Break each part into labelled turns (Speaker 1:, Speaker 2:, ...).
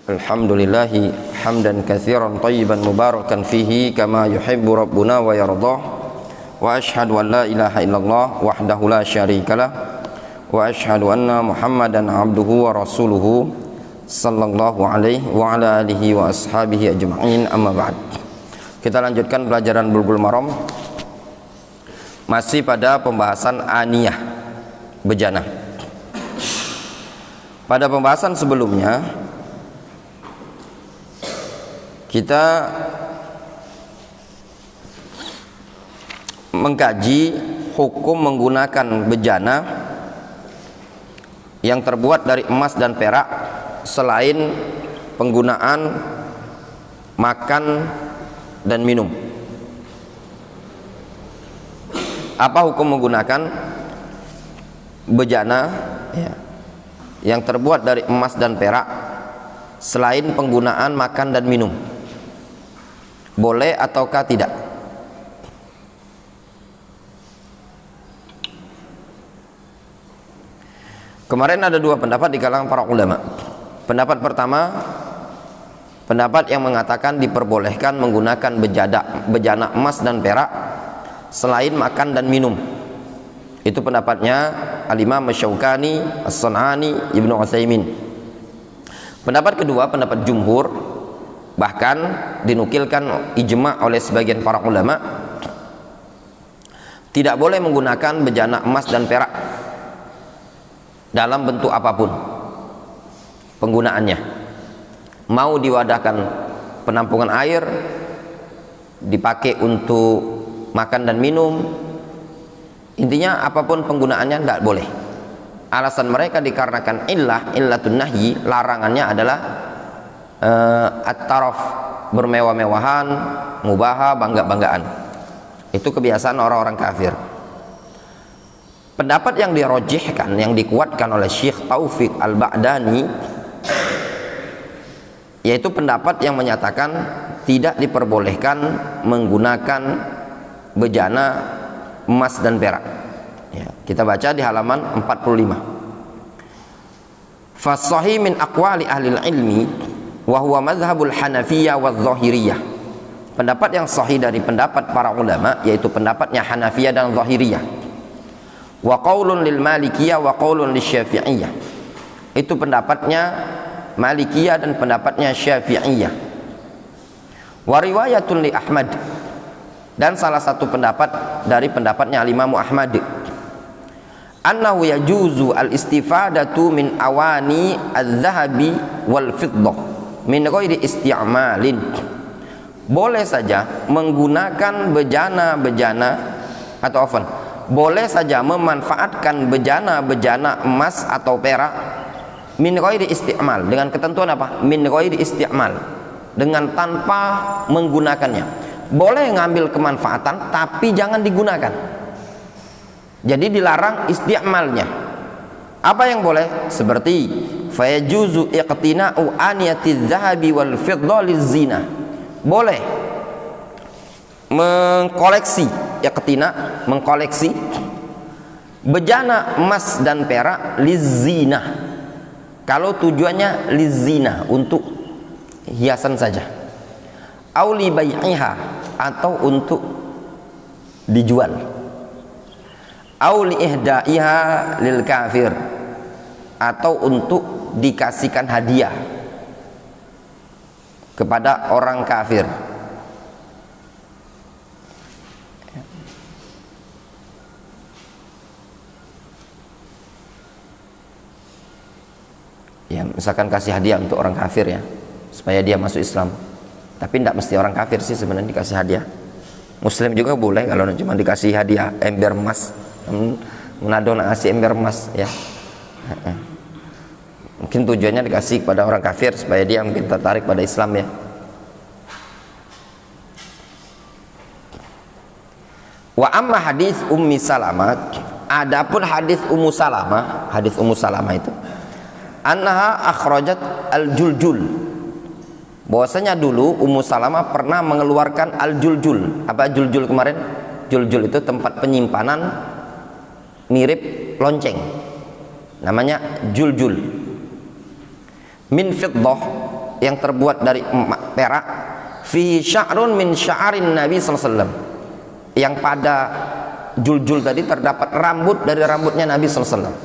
Speaker 1: Alhamdulillahi hamdan katsiran tayyiban mubarakan fihi kama yuhibbu rabbuna wa yardah. Wa ashhadu an la ilaha illallah wahdahu la syarikalah wa ashhadu anna Muhammadan abduhu wa rasuluhu sallallahu alaihi wa ala alihi wa ashabihi ajma'in, amma ba'd. Kita lanjutkan pelajaran Bulughul Maram, masih pada pembahasan aniyah, bejana. Pada pembahasan sebelumnya kita mengkaji hukum menggunakan bejana yang terbuat dari emas dan perak selain penggunaan makan dan minum. Apa hukum menggunakan bejana yang terbuat dari emas dan perak selain penggunaan makan dan minum? Boleh ataukah tidak? Kemarin ada dua pendapat di kalangan para ulama. Pendapat pertama, pendapat yang mengatakan diperbolehkan menggunakan bejana emas dan perak selain makan dan minum. Itu pendapatnya Al-Imam Asy-Syaukani, As-San'ani, Ibnu Utsaimin. Pendapat kedua, pendapat jumhur, bahkan dinukilkan ijma' oleh sebagian para ulama, tidak boleh menggunakan bejana emas dan perak dalam bentuk apapun penggunaannya. Mau diwadahkan penampungan air, dipakai untuk makan dan minum, intinya apapun penggunaannya tidak boleh. Alasan mereka dikarenakan illatun nahyi, larangannya adalah at-taraf, bermewah-mewahan, mubaha, bangga-banggaan. Itu kebiasaan orang-orang kafir. Pendapat yang dirojihkan, yang dikuatkan oleh Syekh Taufik Al-Ba'dani, yaitu pendapat yang menyatakan tidak diperbolehkan menggunakan bejana emas dan perak. Kita baca di halaman 45. Fas-sahih min aqwali ahli ilmi wa huwa madhhabul Hanafiyah wa Dhahiriyah. Pendapat yang sahih dari pendapat para ulama yaitu pendapatnya Hanafiyah dan Dhahiriyah. Wa qaulun lil Malikiyah wa qaulun lisy-Syafi'iyah. Itu pendapatnya Malikiyah dan pendapatnya Syafi'iyah. Wa riwayatun li Ahmad, dan salah satu pendapat dari pendapatnya Imam Ahmad, annahu yajuzu al-istifadatu min awani adz-dzahabi wal fiddah min ghairi isti'malin. Boleh saja menggunakan bejana-bejana atau boleh saja memanfaatkan bejana-bejana emas atau perak min ghairi isti'mal, dengan ketentuan apa? Min ghairi isti'mal, dengan tanpa menggunakannya. Boleh ngambil kemanfaatan tapi jangan digunakan. Jadi dilarang isti'malnya. Apa yang boleh? Seperti fayajuzu iqtina'u aniyatiz zahabi wal fiddah lizina. Boleh mengkoleksi, iqtina, mengkoleksi bejana emas dan perak lizina. Kalau tujuannya lizina, untuk hiasan saja. Au li bai'iha, atau untuk dijual. Au li ihda'iha lil kafir, atau untuk dikasihkan hadiah kepada orang kafir. Ya, misalkan kasih hadiah untuk orang kafir ya, supaya dia masuk Islam. Tapi tidak mesti orang kafir sih sebenarnya dikasih hadiah. Muslim juga boleh kalau cuma dikasih hadiah ember emas. Menado ngasih ember emas ya. Mungkin tujuannya dikasih kepada orang kafir supaya dia mungkin tertarik pada Islam ya. Wa amma hadis Ummi Salamah, adapun hadis Ummu Salamah itu annaha akhrajat al-juljul, bahwasanya dulu Ummu Salamah pernah mengeluarkan al-juljul. Apa juljul kemarin? Juljul itu tempat penyimpanan mirip lonceng, namanya juljul. Min fiddah, yang terbuat dari perak, fihi sya'run min sya'arin Nabi sallallahu alaihi wasallam, yang pada juljul tadi terdapat rambut dari rambutnya Nabi sallallahu alaihi wasallam.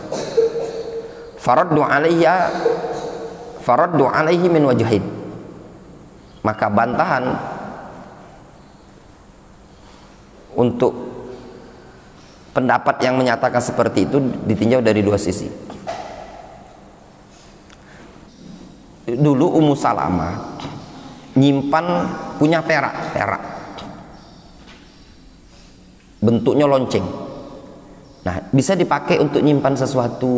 Speaker 1: Faraddu alaihi min wajhain, maka bantahan untuk pendapat yang menyatakan seperti itu ditinjau dari dua sisi. Dulu Ummu Salamah nyimpan punya perak bentuknya lonceng. Nah, bisa dipakai untuk nyimpan sesuatu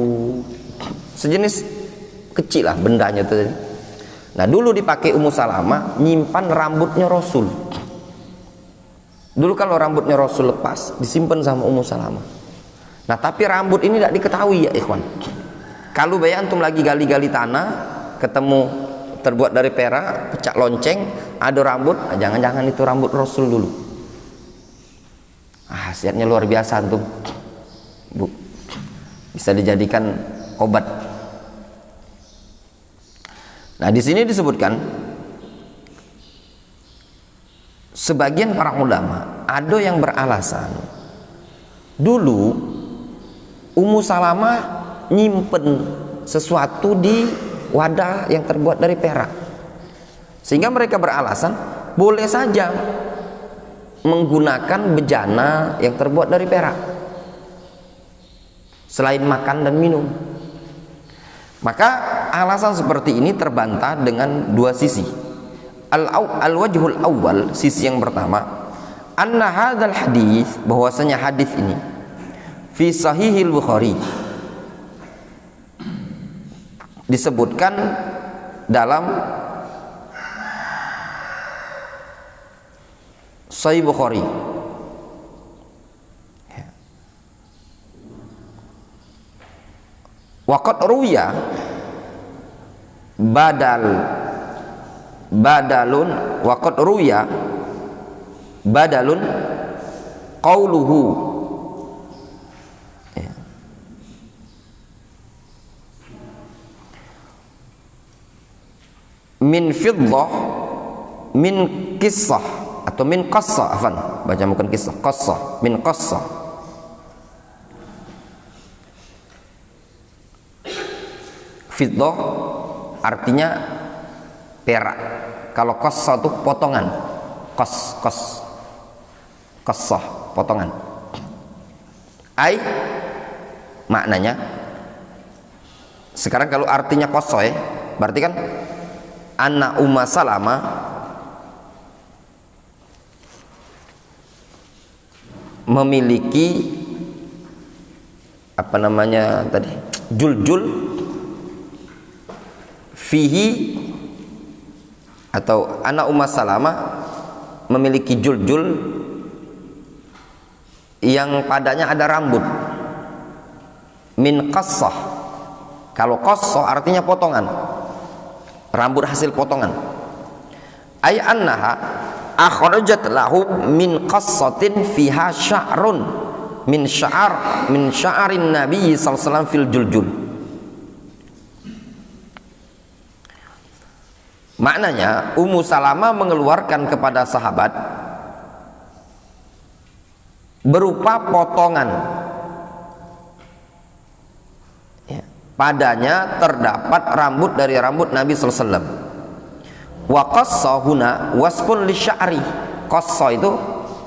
Speaker 1: sejenis kecil lah bendanya itu. Nah, dulu dipakai Ummu Salamah nyimpan rambutnya Rasul. Dulu kalau rambutnya Rasul lepas disimpan sama Ummu Salamah. Nah, tapi rambut ini tidak diketahui ya ikhwan. Kalau bayang antum lagi gali-gali tanah, ketemu terbuat dari perak, pecah lonceng, ada rambut, jangan-jangan itu rambut Rasul dulu. Khasiatnya luar biasa antum, Bu. Bisa dijadikan obat. Nah, di sini disebutkan sebagian para ulama ada yang beralasan dulu Ummu Salamah nyimpen sesuatu di wadah yang terbuat dari perak, sehingga mereka beralasan boleh saja menggunakan bejana yang terbuat dari perak selain makan dan minum. Maka alasan seperti ini terbantah dengan dua sisi. Al-wajhul awal, sisi yang pertama, anna hadzal hadis, bahwasanya hadis ini fi sahihil Bukhari, disebutkan dalam Sahih Bukhari. Waqad ruya badalun waqad ruya badalun qauluhu, min fiddah min qissah atau min qassah, afan baca bukan kisah, qassah, min qassah. Fiddah artinya perak, kalau qassah itu potongan, qassah potongan. Ai maknanya, sekarang kalau artinya qassah ya, berarti kan anna Ummu Salamah memiliki apa namanya tadi, juljul fihi, atau anna Ummu Salamah memiliki juljul yang padanya ada rambut, min qassah. Kalau qassah artinya potongan, rambut hasil potongan. Ay annaha akhrajat lahu min qassatin fiha sya'run min sya'arin Nabi sallallahu alaihi wasallam fil juljul. Maknanya Ummu Salamah mengeluarkan kepada sahabat berupa potongan, ya, padanya terdapat rambut dari rambut Nabi sallallahu alaihi wasallam. Wa qassa huna wasfun lisya'ri. Qassa itu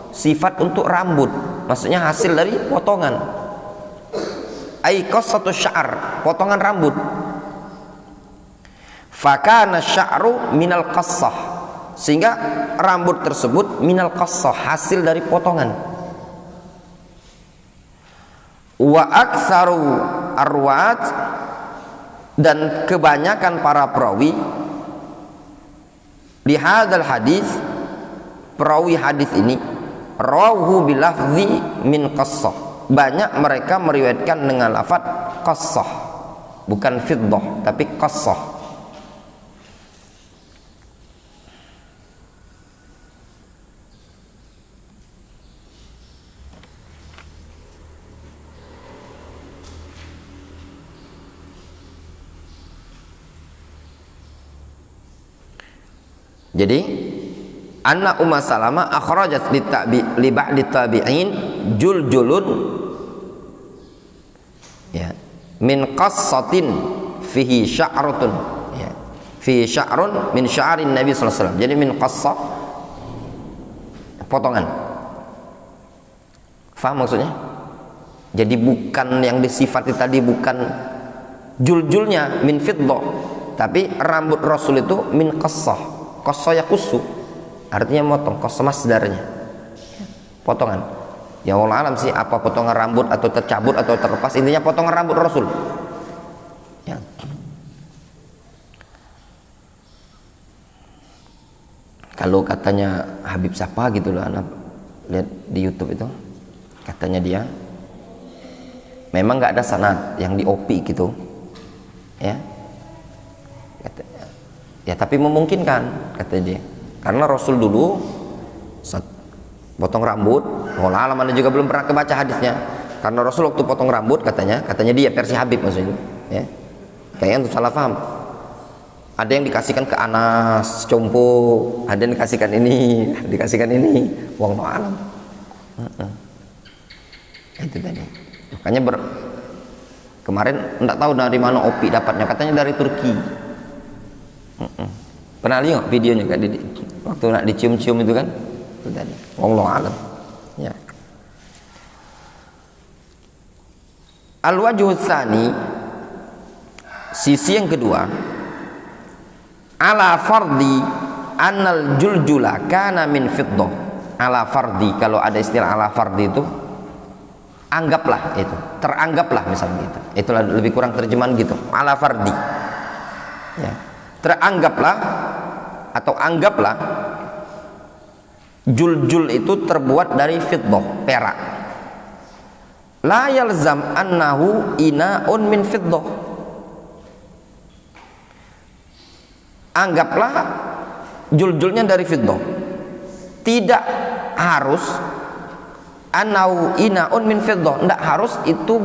Speaker 1: sifat untuk rambut, maksudnya hasil dari potongan. Ai qassatu sya'ar, potongan rambut. Fakana sya'ru minal qassah, sehingga rambut tersebut minal qassah, hasil dari potongan. Wa aktsaru arwat, dan kebanyakan para perawi di hadzal hadis, perawi hadis ini, rawahu bilafzi min qassah, banyak mereka meriwayatkan dengan lafaz qassah, bukan fiddah tapi qassah. Jadi anna Ummu Salamah akhrajat li ba'di tabi'in juljulun ya min qassatin fihi sya'ratun ya fihi sya'run min sya'rin Nabi sallallahu alaihi wasallam. Jadi min qassah potongan. Faham maksudnya? Jadi bukan yang disifati tadi, bukan juljulnya min fiddah, tapi rambut Rasul itu min qassah. Qassah yakussu artinya motong, qassah masdarnya potongan. Ya Allah alam sih apa potongan rambut atau tercabut atau terlepas, intinya potongan rambut Rasul ya. Kalau katanya Habib siapa gitu loh, anak lihat di YouTube itu, katanya dia memang nggak ada sanad yang diopi gitu ya, ya tapi memungkinkan kata dia, karena Rasul dulu potong rambut, walau mana juga belum pernah kebaca hadisnya, karena Rasul waktu potong rambut katanya dia versi Habib maksudnya ya, kayaknya untuk salah paham. Ada yang dikasihkan ke Anas Compo, ada yang dikasihkan ini, wallahu alam. Itu tadi. Makanya kemarin enggak tahu dari mana Opi dapatnya, katanya dari Turki. Pernah lihat videonya Kak Didi waktu nak dicium-cium itu kan? Itu tadi. Wallahu alam. Ya. Al-wajhu tsani, sisi yang kedua, ala fardi annal juljula kana min fiddah. Ala fardi, kalau ada istilah ala fardi itu anggaplah itu, teranggaplah misalnya gitu. Itulah lebih kurang terjemahan gitu. Ala fardi. Ya. Teranggaplah atau anggaplah juljul itu terbuat dari fiddah, perak. La yalzam annahu ina'un min fiddah. Anggaplah juljulnya dari fiddah. Tidak harus anau ina'un min fiddah, tidak harus itu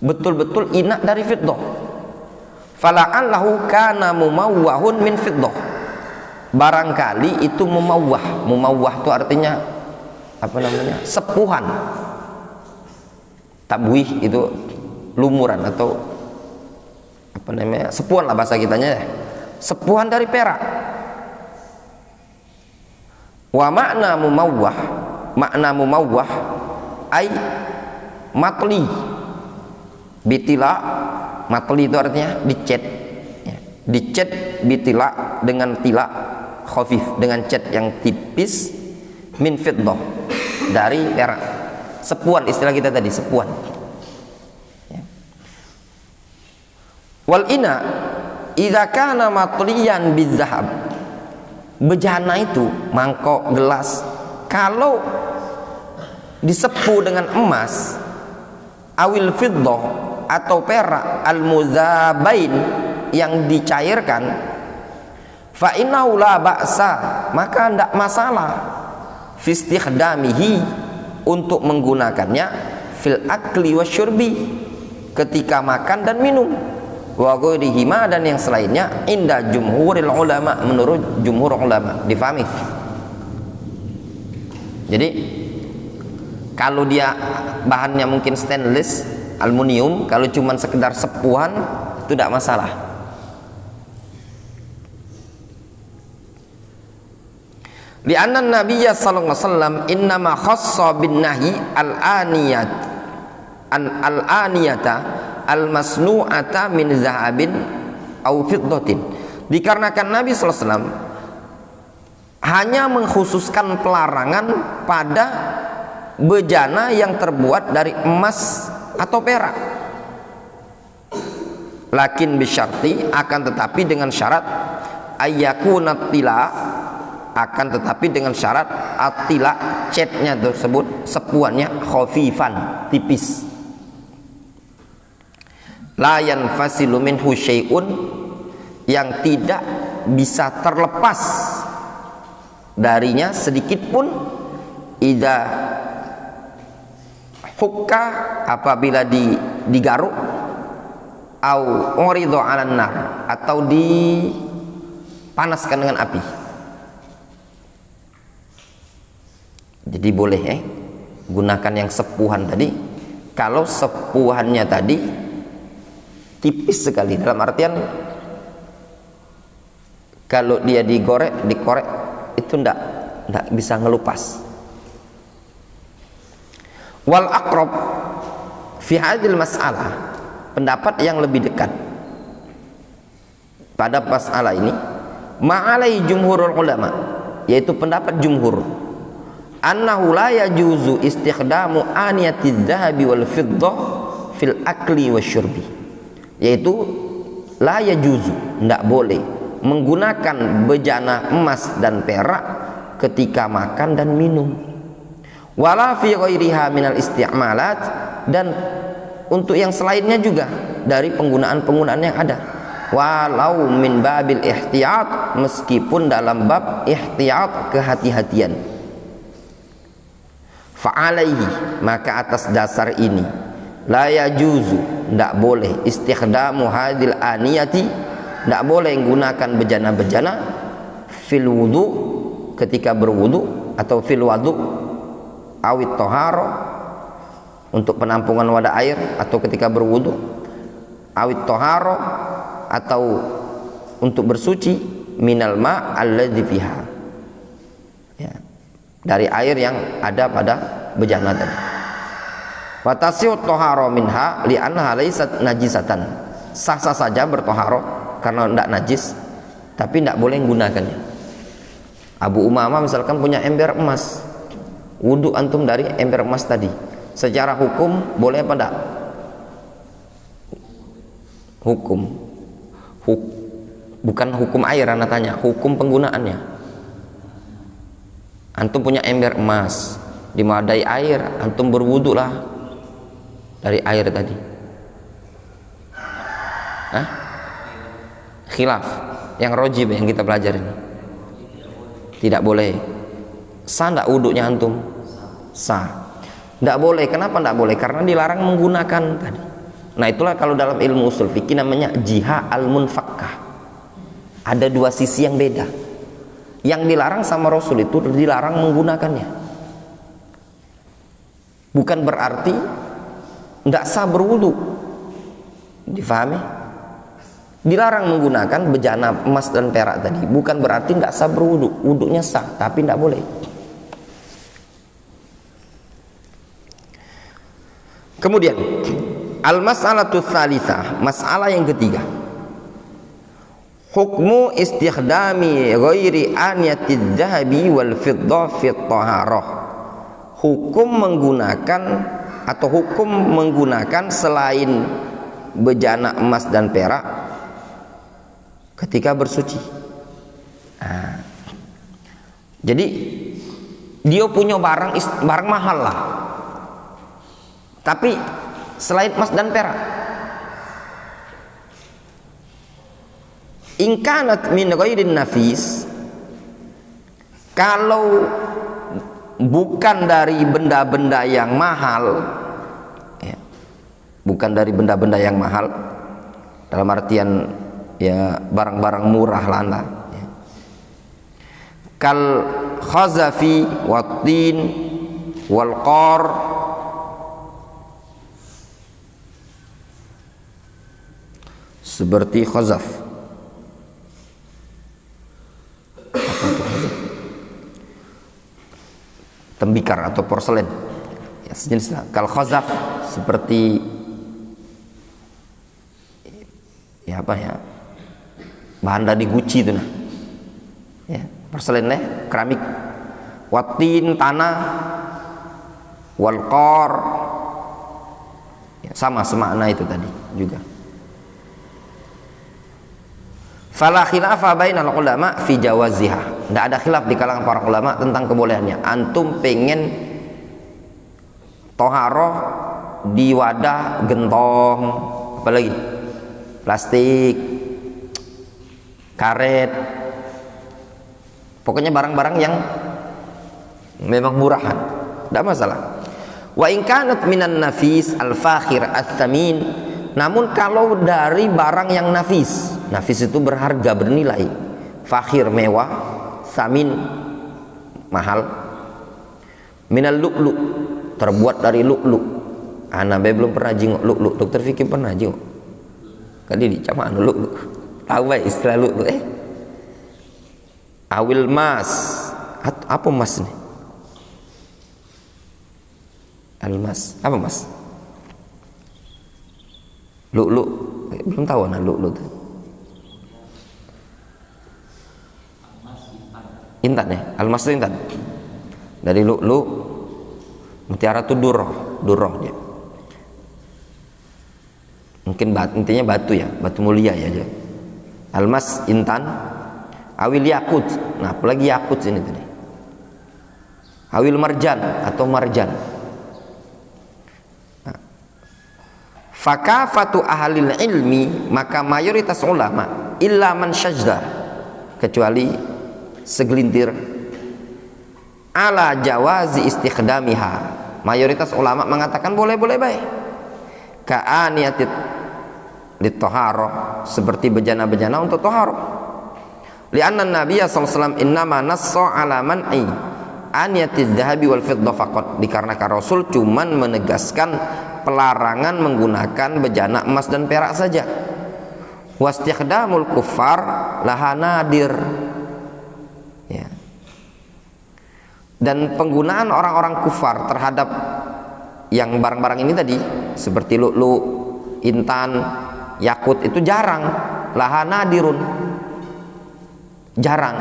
Speaker 1: betul-betul ina dari fiddah. Fala'allahu kana mumawwahun min fiddah. Barangkali itu mumawwah. Mumawwah itu artinya apa namanya? Sepuhan. Tabwih itu lumuran atau apa namanya? Sepuhan lah bahasa kitanya ya. Sepuhan dari perak. Wa makna mumawwah ay matli bitila. Matli itu artinya dicet ya. Dicet bitila dengan tila khafif, dengan cet yang tipis, min fiddah, dari perak. Sepuhan istilah kita tadi, sepuhan ya. Wal ina idza kana matliyan bizahab, bejana itu mangkok gelas kalau disepuh dengan emas, awil fiddah atau perak, al muzabain yang dicairkan, fa innahu la ba'sa, maka tidak masalah fi istikhdamihi, untuk menggunakannya, fil akli wasyurbi, ketika makan dan minum, wa ghairihima, dan yang selainnya, inda jumhuril ulama, menurut jumhur ulama. Difahami? Jadi kalau dia bahannya mungkin stainless, aluminium, kalau cuma sekedar sepuhan itu tidak masalah. Li'anna Nabiyya sallallahu alaihi wasallam innama khassa bin nahi al-aniyata al-masnu'ata min zahabin aw fiddatin. Dikarenakan Nabi sallallahu alaihi wasallam hanya mengkhususkan pelarangan pada bejana yang terbuat dari emas atau perak. Lakin bisyarti, akan tetapi dengan syarat, ayyakuna tila, akan tetapi dengan syarat atila, catnya tersebut, sepuannya khafifan, tipis. La yanfasilu minhu syai'un, yang tidak bisa terlepas darinya sedikit pun, idza hukka, apabila digaruk, au uridu 'alan nar, atau panaskan dengan api. Jadi boleh gunakan yang sepuhan tadi. Kalau sepuhannya tadi tipis sekali, dalam artian kalau dia dikorek itu ndak bisa ngelupas. Wal aqrab fi hadhil mas'alah, pendapat yang lebih dekat pada masalah ini, ma'alai jumhurul ulama, yaitu pendapat jumhur, annahu la yajuzu istikhdamu aniyatiz zahabi wal fiddah fil akli wasyurbi, yaitu la yajuzu, tidak boleh menggunakan bejana emas dan perak ketika makan dan minum, wala fi ghairiha minal isti'malat, dan untuk yang selainnya juga dari penggunaan-penggunaan yang ada, walau min babil ihtiyat, meskipun dalam bab ihtiyat, kehati-hatian. Fa'alaihi, maka atas dasar ini, la yajuzu, tidak boleh, istikhdamu hadil aniyati, tidak boleh menggunakan bejana-bejana fil wudu, ketika berwudu, atau fil wudu awit toharo, untuk penampungan wadah air, atau ketika berwudu, awit toharo, atau untuk bersuci, minal ma' alladzi fiha, ya, dari air yang ada pada bejana tadi. Wa tasihhu toharo minha li'annaha laysat najisatan, sah-sah saja bertoharo karena tidak najis, tapi tidak boleh menggunakannya. Abu Umamah misalkan punya ember emas, wudu antum dari ember emas tadi, secara hukum boleh apa tidak? Bukan hukum air, anak tanya, hukum penggunaannya. Antum punya ember emas, dimadai air, antum berwudu lah dari air tadi. Khilaf yang rojib yang kita pelajarin, tidak boleh. Sah tidak wudunya antum? Sah. Tidak boleh. Kenapa tidak boleh? Karena dilarang menggunakan tadi. Nah, itulah kalau dalam ilmu usul fikih namanya jiha al-munfakkah. Ada dua sisi yang beda. Yang dilarang sama Rasul itu dilarang menggunakannya. Bukan berarti tidak sah berwudu. Difahami? Dilarang menggunakan bejana emas dan perak tadi, bukan berarti tidak sah berwudu. Wudunya sah, tapi tidak boleh. Kemudian al-mas'alatu tsalitsah, masalah yang ketiga, hukmu istikhdami ghairi aniyatiz zahabi wal fiddah fi thaharah, hukum menggunakan atau hukum menggunakan selain bejana emas dan perak ketika bersuci. Jadi dia punya barang mahal lah, tapi selain emas dan perak, in kanat min ghairin nafis, kalau bukan dari benda-benda yang mahal, ya, bukan dari benda-benda yang mahal dalam artian ya barang-barang murah lah, ya. Kal khazafi watin wal qar, seperti khazaf. Tembikar atau porselen, ya, sejenisnya. Kal khazaf seperti ya apa ya, bahan dari Gucci itu nah, ya, porselennya keramik. Watin tanah, wal qar, ya, sama semakna itu tadi juga. Fala khilafa bainal ulama fi jawaziha, tidak ada khilaf di kalangan para ulama tentang kebolehannya. Antum pengen toharoh di wadah gentong, apalagi plastik, karet, pokoknya barang-barang yang memang murahan, tidak masalah. Wa in kanat minan nafis al-fakhir ats-tsamin, namun kalau dari barang yang nafis, nafis itu berharga, bernilai, fakhir mewah, samin mahal, minal lu'lu terbuat dari lu'lu. Nabe belum pernah jenguk lu'lu. Dokter Fikri pernah jenguk kali di cama lu'lu, tahu baik istilah lu'lu. Awil mas, apa mas nih? Almas, apa mas? Lu'lu, belum tahu nah lu'lu tuh. Intan ya, almas itu intan. Dari lu'lu, mutiara itu durroh dia. Mungkin intinya batu ya, batu mulia ya aja. Almas intan, awil yakut. Nah, apalagi yakut ini tadi. Awil marjan atau marjan. Fakafatu ahlil ilmi, maka mayoritas ulama illa man syajda, kecuali segelintir, ala jawazi istikhdamiha, mayoritas ulama mengatakan boleh-boleh baik, ka'aniyatit litoharo, seperti bejana-bejana untuk toharo. Lianna Nabiya SAW innama nassa ala man'i aniyatid dhahabi wal fidda faqat, dikarenakan Rasul cuman menegaskan pelarangan menggunakan bejana emas dan perak saja. Wastikhdamul kuffar laha nadir, ya. Dan penggunaan orang-orang kufar terhadap yang barang-barang ini tadi seperti lu'lu, intan, yakut itu jarang, laha nadirun, jarang.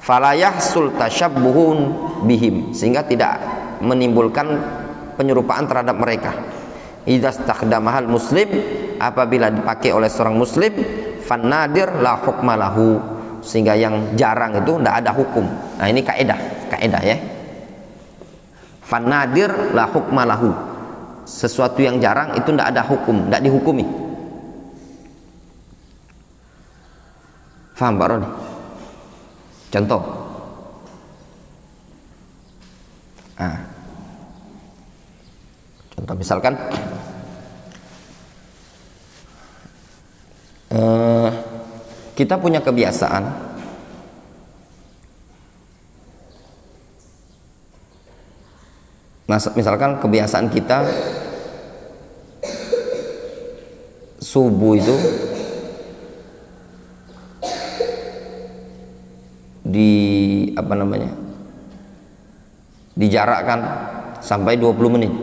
Speaker 1: Fala yahsul tasyabbuhun bihim, sehingga tidak menimbulkan penyerupaan terhadap mereka. Idza istakhdamahal muslim, apabila dipakai oleh seorang muslim, fan nadir la hukma lahu, sehingga yang jarang itu tidak ada hukum. Nah, ini kaidah ya. Fan nadir la hukma lahu, sesuatu yang jarang itu tidak ada hukum, tidak dihukumi. Faham Pak Roni? Contoh, contoh misalkan kita punya kebiasaan misalkan kebiasaan kita subuh itu dijarakkan sampai 20 menit.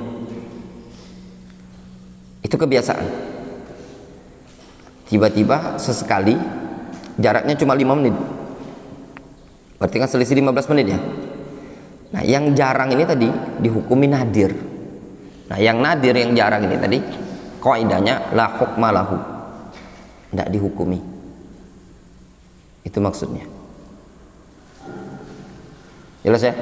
Speaker 1: Itu kebiasaan. Tiba-tiba sesekali jaraknya cuma 5 menit, berarti kan selisih 15 menit ya. Nah, yang jarang ini tadi dihukumi nadir. Nah, yang nadir, yang jarang ini tadi kaidahnya la hukma lahu, tidak dihukumi. Itu maksudnya. Jelas ya?